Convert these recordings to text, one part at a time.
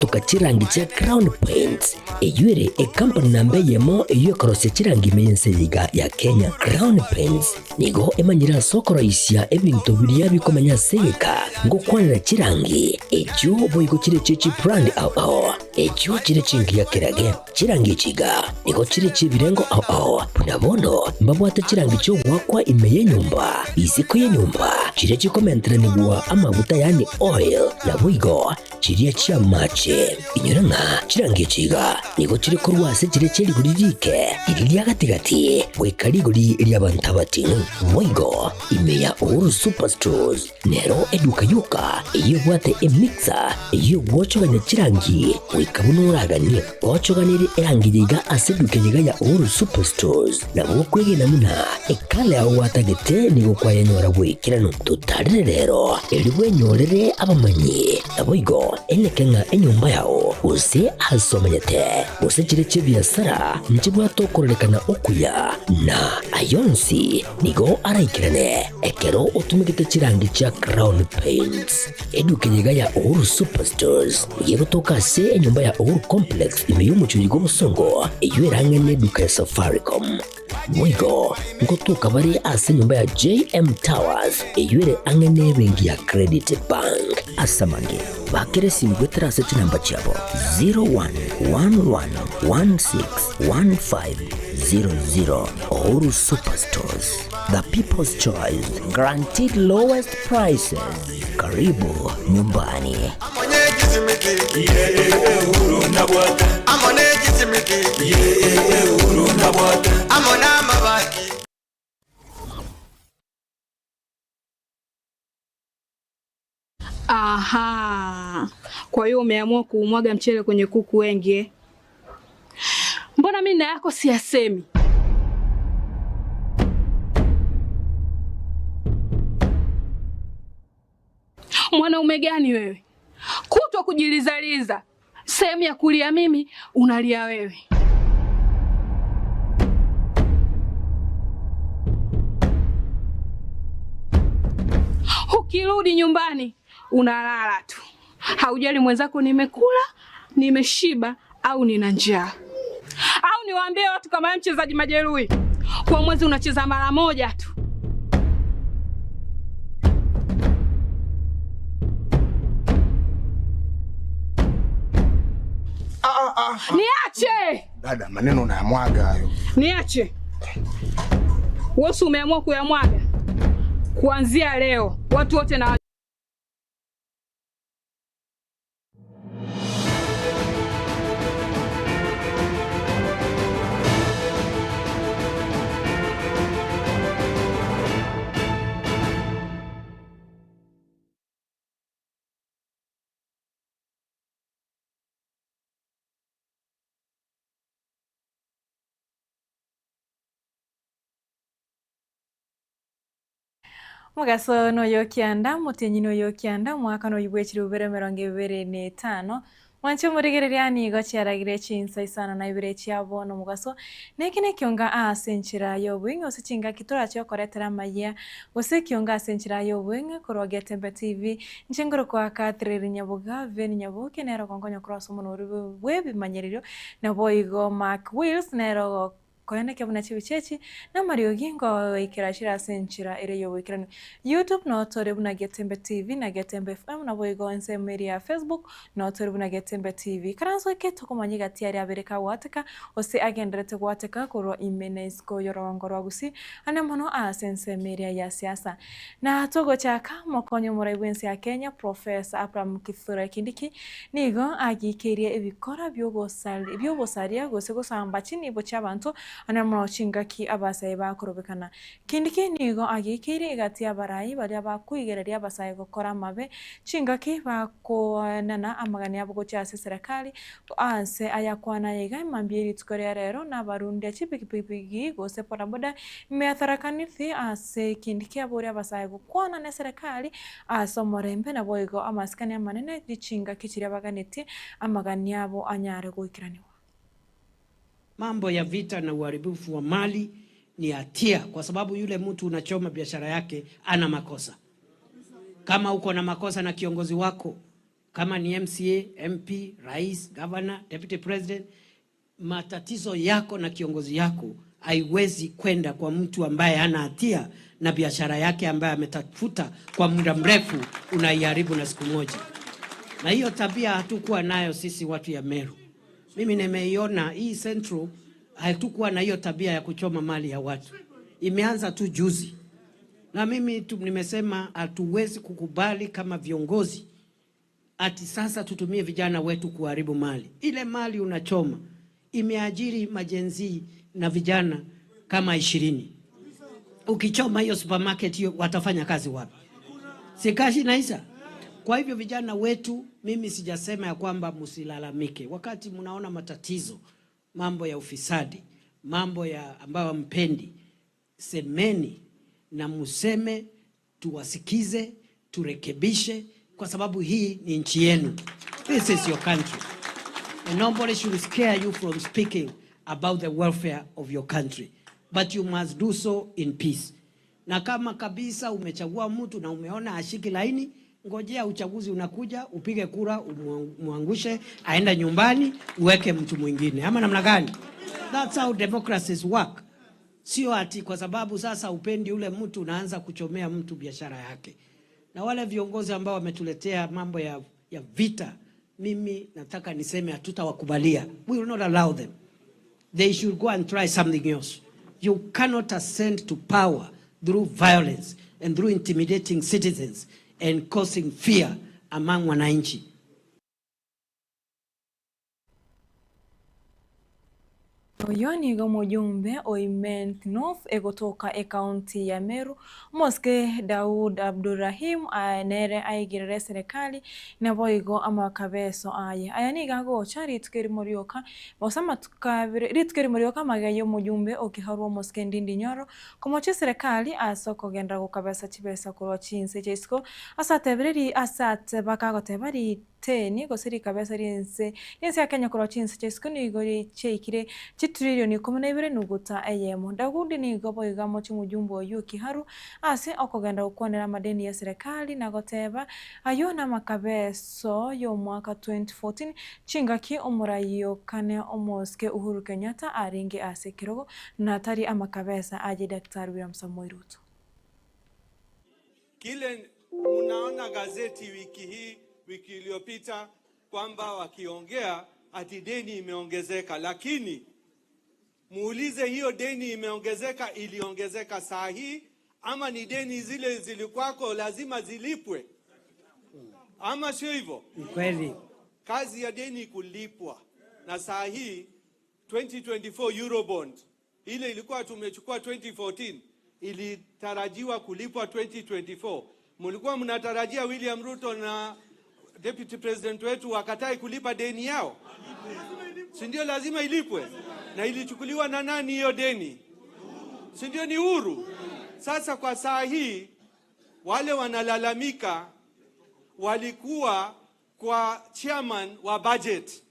gutoka chirangi cha Crown Paints eyure company nambe yemo iyo korose chirangi meyense ya Kenya. Crown Paints nigo emanyira sokoro isya ebintu biriya bikomanya seka ngo kwanira chirangi ejo boyigo chire chichi brand ao ejo chire chingi ya kirage chirangi chiga nigo chire chibirengo ao punabono mbabwata chirangi cyo wakwa imeye nyumba iziko ye nyumba chire chikomentra nigwa amavuta yani oil ya boyigo chiriya chia mache inyuranga chirangi chiga nigo chire korwase chire chiri guririke iriya gatigati wekarigori lyabantabati boyigo imeya Uhuru Superstores nero eduka yuka iyo bwate emixer iyo wochoganya chirangi wikabunuragani wochoganire erangi yiga aseduke yiga ya Uhuru Superstores na bokwege namuna ekale aho watagete nigo kwa yanyora bwikirano tutarire rero elibwe nyorere abamanyi aboyigo enekenga enyumba yao use asomanyete use chire chebiasara nchibwa tokorekana okuya na ayonsi nigo araikirane ekero utumikite chirangi cha Crown Paints eduke yiga ya Uhuru Superstores yego toka se enyumba ya Uhuru Complex imeyumucho yigo musongo eywerangene duka ya Safaricom Mwigo ngotuka bari ase nyumba ya JM Towers eyure angene bengi ya Credit Bank asamange bakere simgwetera seti namba chabo 0111161500 Uhuru Superstores, the people's choice, guaranteed lowest prices. Karibu nyumbani. Aha. Kwa hiyo umeamua kuumwaga mchele kwenye kuku wengi. Mbona mimi na yako siyasemi? Mwanaume gani wewe? Kutwa kujilizaliza. Sehemu ya kulia mimi, unalia wewe. Ukirudi nyumbani, unalala tu. Haujali mwenzako nimekula, nimeshiba au nina njaa. Au niwaambie watu kama mchezaji majeruhi. Kwa mwezi unacheza mara moja tu. Niache! Dada, maneno unayamwaga hayo. Niache. Wewe umeamua kuyamwaga. Kuanzia leo watu wote na Mugaso no yokianda mutenyi no yokianda mwaka no yibwechiri ubere 2025 mwancho murigereria nigo cyaragire cinsa isana na ibire cyabona mugaso nekine kyonga asenchira yobwinga usichinga kitora cyo koretera maya usikyonga asenchira yobwinga koroge Tembe TV nchingoro kwa Catherine Nyabuga Veni Nyabuke nero kongonyo cross umuntu webi manyeriro na boyigo Mark Wills nero koyane kyabuna chibichechi na Mario Gingo ikirashira senchira ire yo wikirano YouTube no tore buna Tembe TV na Tembe FM na boyigo ense media Facebook no tore buna Tembe TV karanzo keto kumanyiga tiari abereka wateka ose agendrete wateka koro imenes ko yorongoro gusi ana mono asense media ya siasa na togo chaka mokonyo muraiwense ya Kenya Professor Abraham Kithure Kindiki nigo agikerie ebikora byobosaria gose gusamba chini bo chabantu anamro chingaki abasaye bakorobekana Kindiki nigo agikiri igati abarayi bari abakuigereria abasaye gukora mabe chingaki bakonana amagani yabo cya serikali anse ayakwana yega mambiri tukore rero na barundi achipikipiki gose bodaboda meatharakanithi ase Kindiki abori abasaye gukwana na serikali asomorembe na boyigo amaskani amanene dichinga kichiri abaganeti amagani yabo anyare guikiraniwa. Mambo ya vita na uharibifu wa mali ni hatia kwa sababu yule mtu unachoma biashara yake ana makosa. Kama uko na makosa na kiongozi wako, kama ni MCA, MP, rais, governor, deputy president, matatizo yako na kiongozi yako haiwezi kwenda kwa mtu ambaye hana hatia na biashara yake ambaye ametafuta kwa muda mrefu unaiharibu na siku moja. Na hiyo tabia hatukuwa nayo sisi watu ya Meru. Mimi nimeiona hii Central hatukuwa na hiyo tabia ya kuchoma mali ya watu. Imeanza tu juzi. Na mimi nimesema hatuwezi kukubali kama viongozi ati sasa tutumie vijana wetu kuharibu mali. Ile mali unachoma imeajiri majenzi na vijana kama 20. Ukichoma hiyo supermarket hiyo watafanya kazi wapi? Sikashi naisa. Kwa hivyo vijana wetu, mimi sijasema ya kwamba msilalamike. Wakati mnaona matatizo, mambo ya ufisadi, mambo ya ambayo mpendi, semeni na museme, tuwasikize, turekebishe, kwa sababu hii ni nchi yenu. This is your country. And nobody should scare you from speaking about the welfare of your country. But you must do so in peace. Na kama kabisa umechagua mtu na umeona ashiki laini, ngojea uchaguzi unakuja, upige kura, umuangushe, aenda nyumbani, uweke mtu mwingine. Ama namna gani? That's how democracies work. Sio ati kwa sababu sasa upendi ule mtu unaanza kuchomea mtu biashara yake. Na wale viongozi ambao wametuletea mambo ya vita, mimi nataka niseme hatutawakubalia. We will not allow them. They should go and try something else. You cannot ascend to power through violence and through intimidating citizens and causing fear among wananchi. Oyo nigo mujumbe Oiment North egotoka kaunti ya Meru Moske Daud Abdurrahim nere aigirire serikali na boigo amakabeso aya niga gocha ritukeri morioka bosama tukabire ritukeri morioka magayo mujumbe okiharwo Moske Ndindi Nyoro komoche serikali asoko gendra gukabesa chibesa kurwa chinse chesko asatebiriri asate bakagotebari teni gosiri kabesa riense ya Kenya kurwa chinse chesko nigo cheikire trillion 12 nuguta ayemo Daudi nigo boigamo chimujumbe oyu Kiharu ase okogenda ukonera madeni ya serikali na goteba ayona makabeso yo mwaka 2014 chingaki omurayo kane omoske Uhuru Kenyatta aringe ase kirogo na tari amakabesa aje Daktari William Samoei Ruto. Kile unaona gazeti wiki iliyopita kwamba wakiongea ati deni imeongezeka, lakini muulize hiyo deni imeongezeka iliongezeka saa hii ama ni deni zile zilikuwako lazima zilipwe? Ama sio hivyo? Kweli. Kazi ya deni kulipwa. Na saa hii 2024 Eurobond ile ilikuwa tumechukua 2014 ilitarajiwa kulipwa 2024. Mlikuwa mnatarajia William Ruto na Deputy President wetu wakatai kulipa deni yao? Si ndio lazima ilipwe? Na ilichukuliwa na nani hiyo deni? Si ndio ni Uhuru? Sasa kwa saa hii wale wanalalamika walikuwa kwa chairman wa budget.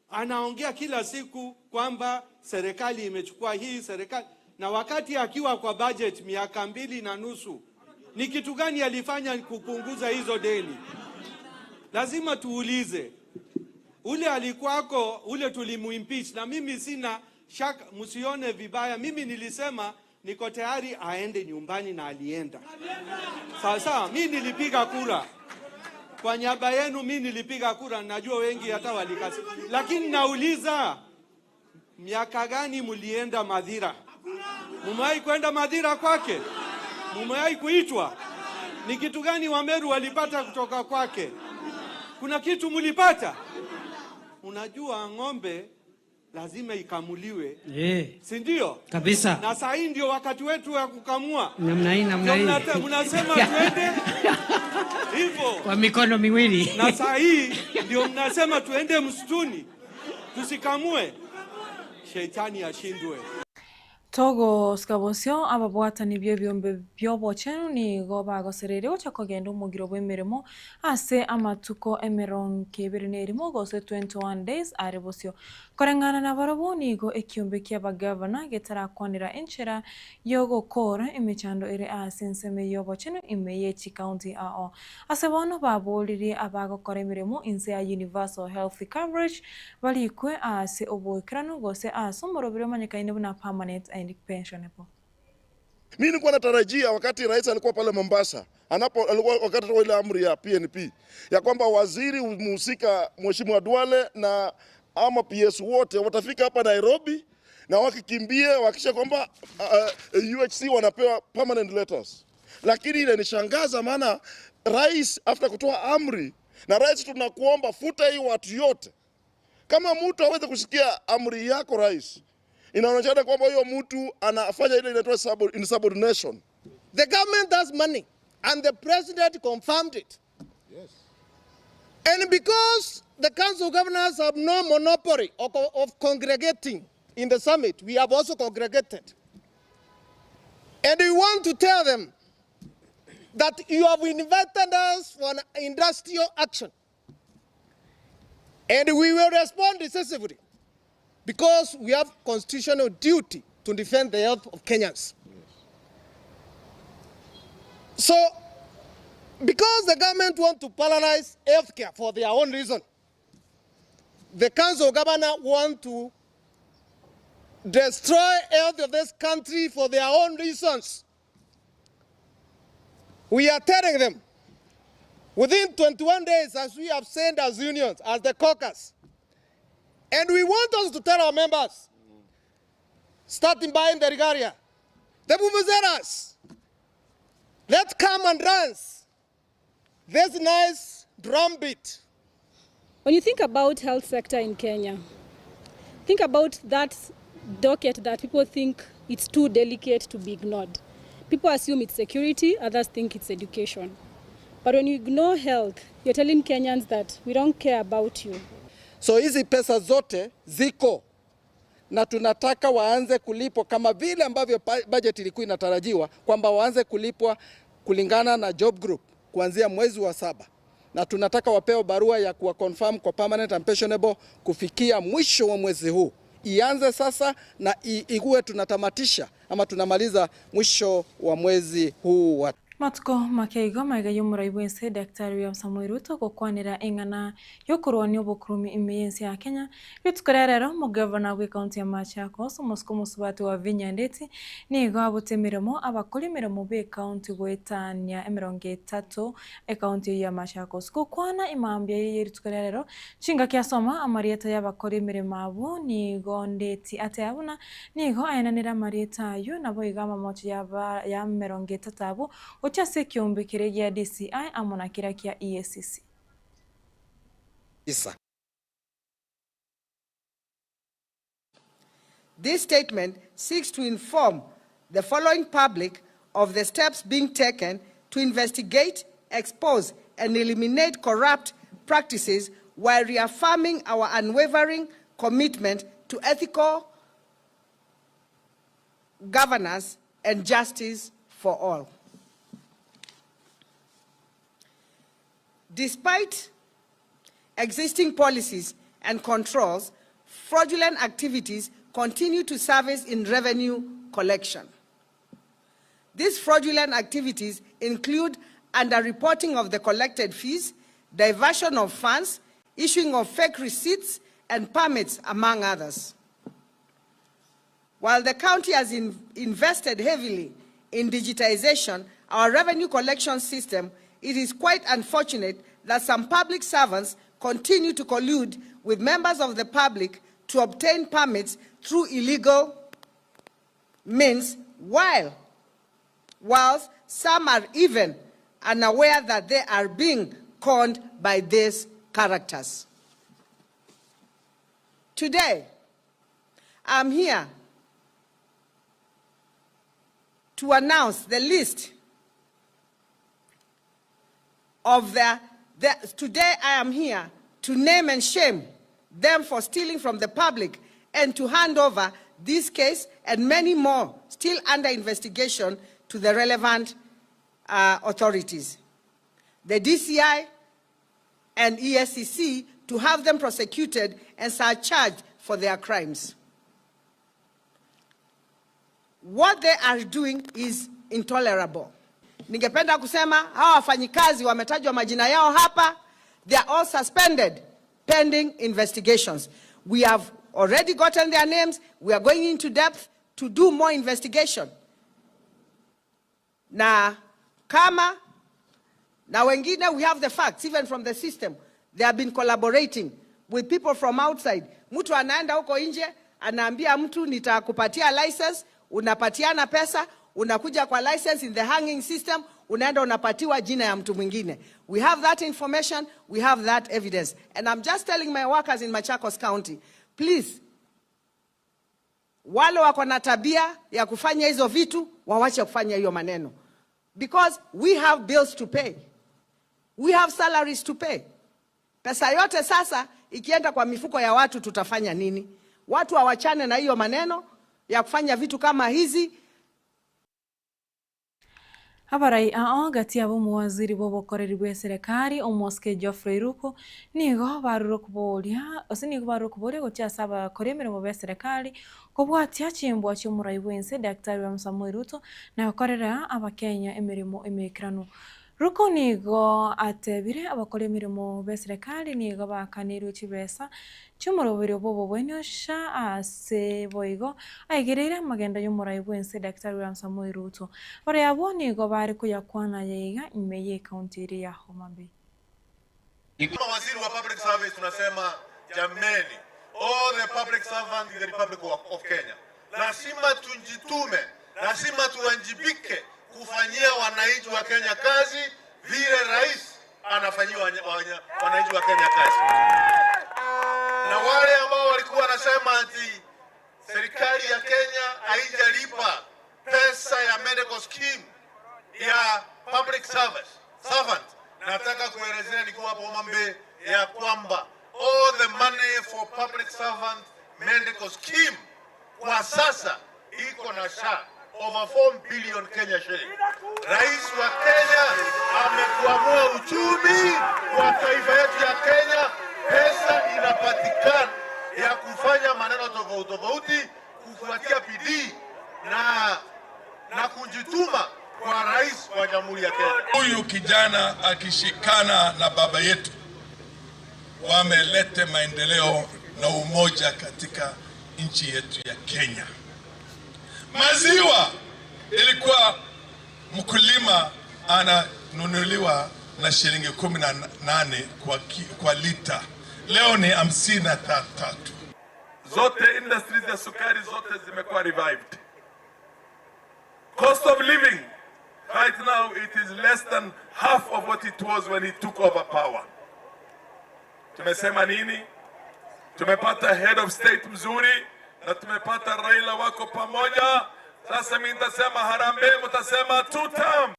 Anaongea kila siku kwamba serikali imechukua hii serikali, na wakati akiwa kwa budget miaka 2.5 ni kitu gani alifanya kupunguza hizo deni? Lazima tuulize. Ule alikuwako, ule tulimuimpeach, na mimi sina shaka, msione vibaya. Mimi nilisema niko tayari aende nyumbani na alienda. Sasa mimi nilipiga kura. Kwa niaba yenu mimi nilipiga kura, najua wengi hata walikasi. Lakini nauliza, miaka gani mlienda Madhira? Mumewahi kwenda Madhira kwake? Mumewahi kuitwa? Ni kitu gani Wameru walipata kutoka kwake? Kuna kitu mlipata? Unajua ng'ombe lazima ikamuliwe. Si ndio? Kabisa. Na saa hii ndio wakati wetu wa kukamua. Namna hii. Mnasema tuende hivyo kwa mikono miwili. Na saa hii ndio mnasema tuende msituni tusikamue. Shetani ashindwe. Togo skabosyo ababwatani by'ebyombe by'obochenu nigo bagoserere gocha kogenda omugiro bw'emirimo ase amatuko 21 gose 21 days are bosyo korengana na barobo nigo ekiombe ky'abagavana getarakwanira enchera yogokora emechando ere ase enseme y'obochenu imeyechi county ao ase bono babolire abagokora emirimo inse ya universal health coverage balikwe ase oboikrano gose ase omorobire omanyakaine buna permanent and pensionable. Mimi nilikuwa natarajia wakati rais alikuwa pale Mombasa, alikuwa wakati wa ile amri ya PNP ya kwamba waziri mhusika Mheshimiwa Duale na ama PS wote watafika hapa Nairobi na wakikimbia wakisha kwamba UHC wanapewa permanent letters. Lakini ile nishangaza, maana rais after kutoa amri, na rais tunakuomba futa hii watu yote. Kama mtu aweze kusikia amri yako rais, inaonyesha kwamba huyo mtu anafanya ile inaitwa insubordination. The government has money and the president confirmed it. Yes. And because the council of governors have no monopoly of congregating in the summit, we have also congregated. And we want to tell them that you have invited us for an industrial action. And we will respond decisively, because we have constitutional duty to defend the health of Kenyans. Yes. So, because the government want to paralyze healthcare for their own reason, the Council of Governors want to destroy health of this country for their own reasons. We are telling them, within 21 days, as we have sent as unions, as the caucus, and we want us to tell our members, starting by in the Rigaria, the Bubuzeras, let's come and dance this nice drum beat. When you think about health sector in Kenya, think about that docket that people think it's too delicate to be ignored. People assume it's security, others think it's education. But when you ignore health, you're telling Kenyans that we don't care about you. So hizi pesa zote ziko na tunataka waanze kulipwa kama vile ambavyo budget ilikuwa inatarajiwa, kwamba waanze kulipwa kulingana na job group kuanzia mwezi wa 7, na tunataka wapewe barua ya kuwa confirm kwa permanent and pensionable kufikia mwisho wa mwezi huu. Ianze sasa na iwe tunatamatisha ama tunamaliza mwisho wa mwezi huu wa Matuko makeigo maiga y'umuraibense Dr. William Samoei Ruto gukwanira ingana yo kurwanya obukurumi imiyensi ya Kenya bitukorerero mu governor we county ya Machakos umusko musubati wa Vinyandeti nigo abutemiremo abakora imirimo be county gwetania 30 county ya Machakos gukwana imambya y'eritukorerero nshinga kyasoma amarieta y'abakora imirimo abo nigo ndeti ateyabuna nigo ayananira marieta yo nabo igama mocho ya 30 abo Ochase kiombe kiregia DCI amona kira kia EACC. This statement seeks to inform the following public of the steps being taken to investigate, expose, and eliminate corrupt practices while reaffirming our unwavering commitment to ethical governance and justice for all. Despite existing policies and controls, fraudulent activities continue to surface in revenue collection. These fraudulent activities include underreporting of the collected fees, diversion of funds, issuing of fake receipts and permits, among others. While the county has invested heavily in digitization, our revenue collection system, it is quite unfortunate that some public servants continue to collude with members of the public to obtain permits through illegal means, whilst some are even unaware that they are being conned by these characters. Today, I'm here to announce the list of today I am here to name and shame them for stealing from the public and to hand over this case and many more still under investigation to the relevant authorities, the DCI and ESCC, to have them prosecuted and charged for their crimes. What they are doing is intolerable. Ningependa kusema hawa wafanyikazi wametajwa majina yao hapa. They are all suspended pending investigations. We have already gotten their names. We are going into depth to do more investigation. Na wengine, we have the facts even from the system. They have been collaborating with people from outside. Mtu anaenda huko nje, anaambia mtu nitakupatia license, unapatiana pesa, unakuja kwa license in the hanging system, unaenda unapatiwa jina ya mtu mwingine. We have that information, we have that evidence. And I'm just telling my workers in Machakos County, please, wale wako na tabia ya kufanya hizo vitu, wawache kufanya hiyo maneno. Because we have bills to pay. We have salaries to pay. Pesa yote sasa ikienda kwa mifuko ya watu, tutafanya nini? Watu hawachane na hiyo maneno ya kufanya vitu kama hizi. Habarai gati abo muwaziri bobokoreri bwa serikali Omoske Geoffrey Ruku nigo barukuboria osinigo barukuboria gochasa abakoremere bwa serikali kobwatia chimbwa cyo murai bwense Dr. William Samoei Ruto na bakorera abakenya emirimo emekirano. Ruko nigo atebire abakora emirimo bwa serikali nigo bakanirwe chibesa cy'umurobero bobo bwenyosha ase boigo aigerera amagenda y'umurai bwense Dr. William Samoei Ruto bare abo nigo bari kuyakwana yega imeye county area ya Homa Bay. Kama waziri wa public service tunasema jameni, all the public servants in the Republic of Kenya, lazima tujitume, lazima tuwajibike kufanyia wananchi wa Kenya kazi vile rais anafanyia wananchi wa Kenya kazi. Na wale ambao walikuwa wanasema ati serikali ya Kenya haijalipa pesa ya medical scheme ya public servant, nataka kuelezea nikiwa hapo Homa Bay ya kwamba all the money for public servant medical scheme kwa sasa iko na over 4 billion Kenya shilling. Rais wa Kenya amekuamua uchumi wa taifa yetu ya Kenya. Pesa inapatikana ya kufanya maneno tofauti kufuatia bidii na kujituma kwa rais wa Jamhuri ya Kenya. Huyu kijana akishikana na baba yetu wamelete maendeleo na umoja katika nchi yetu ya Kenya. Maziwa ilikuwa mkulima ananunuliwa na shilingi 18 kwa lita. Leo ni 53. Zote industries ya sukari zote zimekuwa revived. Cost of living right now it is less than half of what it was when he took over power. Tumesema nini? Tumepata head of state mzuri na tumepata Raila wako pamoja. Sasa mimi nitasema harambee, mtasema 2 term.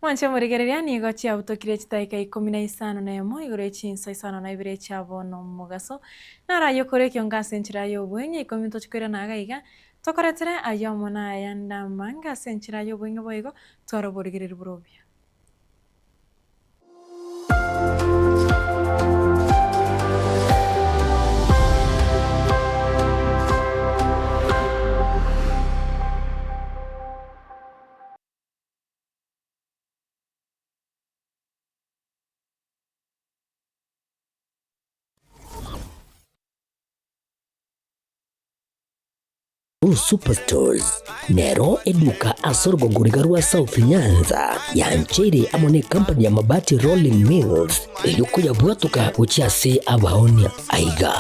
Mwanche murigereria nigo chia utokire chitaika 15 na emo igore chinsa 52 chabo no mugaso narayo kore kyonga senchira yo bwenye 10 tochkwera nagaiga tokoretere ayomo na yanda manga senchira yo bwenye boigo toro burigereri burobia. Superstores nero eduka asorgo ngurigarua South Nyanza yanchere amone company ya mabati Rolling Mills eyuko yabwatuka uchiase abaonia aiga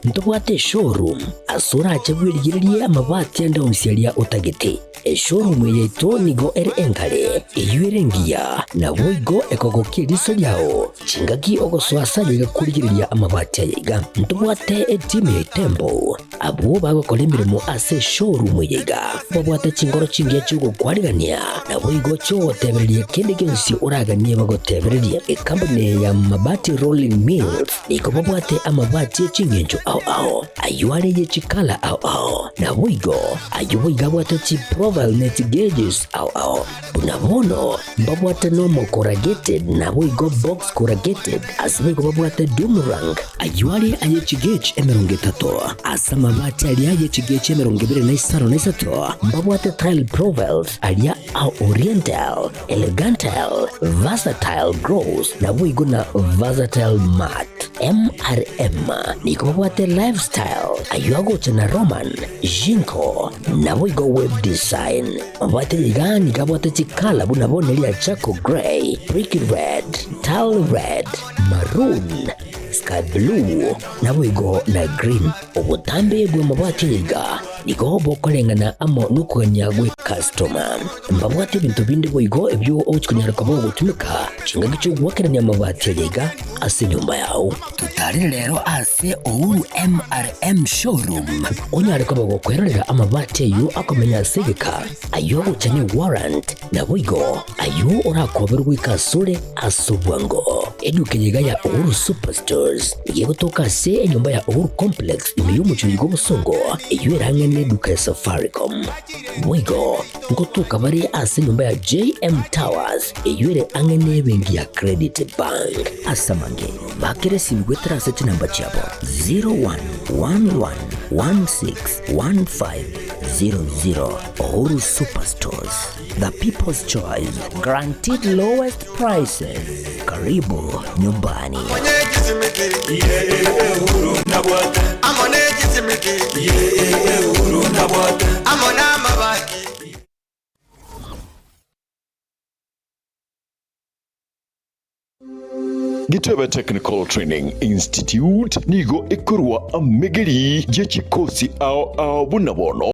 ntobwate showroom asura achabwirigirie amabati anda usialia utagete showroom yeto nigo enkale eyuerengia na boigo ekogokiriso yao chingaki ogoswasa yiga kurigiriria amabati aiga ntobwate team tembo abo bago kolemirimo ase showroom yega babwate chingoro chingia chugo kwarigania na boigo cho tebereria kende gensi uragania bagotebereria company ya mabati rolling mills niko babwate amabati chingenjo ao ayuare ye chikala ao na boigo ayuiga bwate chi profile net gauges ao bunabono babwate normal corrugated na boigo box corrugated asimigo babwate Dumarang ayuare aye chigage emerongetato asama bati ali aye chigage emerongibire na isaro na isato babwate tile profiles alia au oriental elegantal versatile grows na boigo na versatile mat MRM niko babwate lifestyle ayuago chana Roman Jinko na boigo web design babwate yigani kabwate chikala bunabone lia Chaco Gray, Brick Red, Tile Red, Maroon, Sky Blue na boigo na Green obutambe bwe mabwate yiga niko bokolengana amo nukanya gwe customer mbabwate bintu bindi boigo ebyo ochikunyara kabo gutumika chinga gicho gwakeranya mabwate yiga ase nyumba yao tutari rero ase Uhuru MRM showroom onyare kabo gukwerera amabwate yu akomenya segeka ayo guchanye warrant na boigo ayo urakoberwa kasure asubwango eduke yiga ya Uhuru Superstores yego toka se enyumba ya Uhuru Complex imiyumucho yigo busongo iyo irangene duka ya Safaricom boigo ngotuka bari ase nyumba ya JM Towers iyo ire angene bengi ya Credit Bank asamange bakere simgwetera seti namba chabo 0111161500 Uhuru Superstores, the people's choice, guaranteed lowest prices. Karibu nyumbani. Gitebe Technical Training Institute nigo ikorwa amegeri je chikosi ao bunabono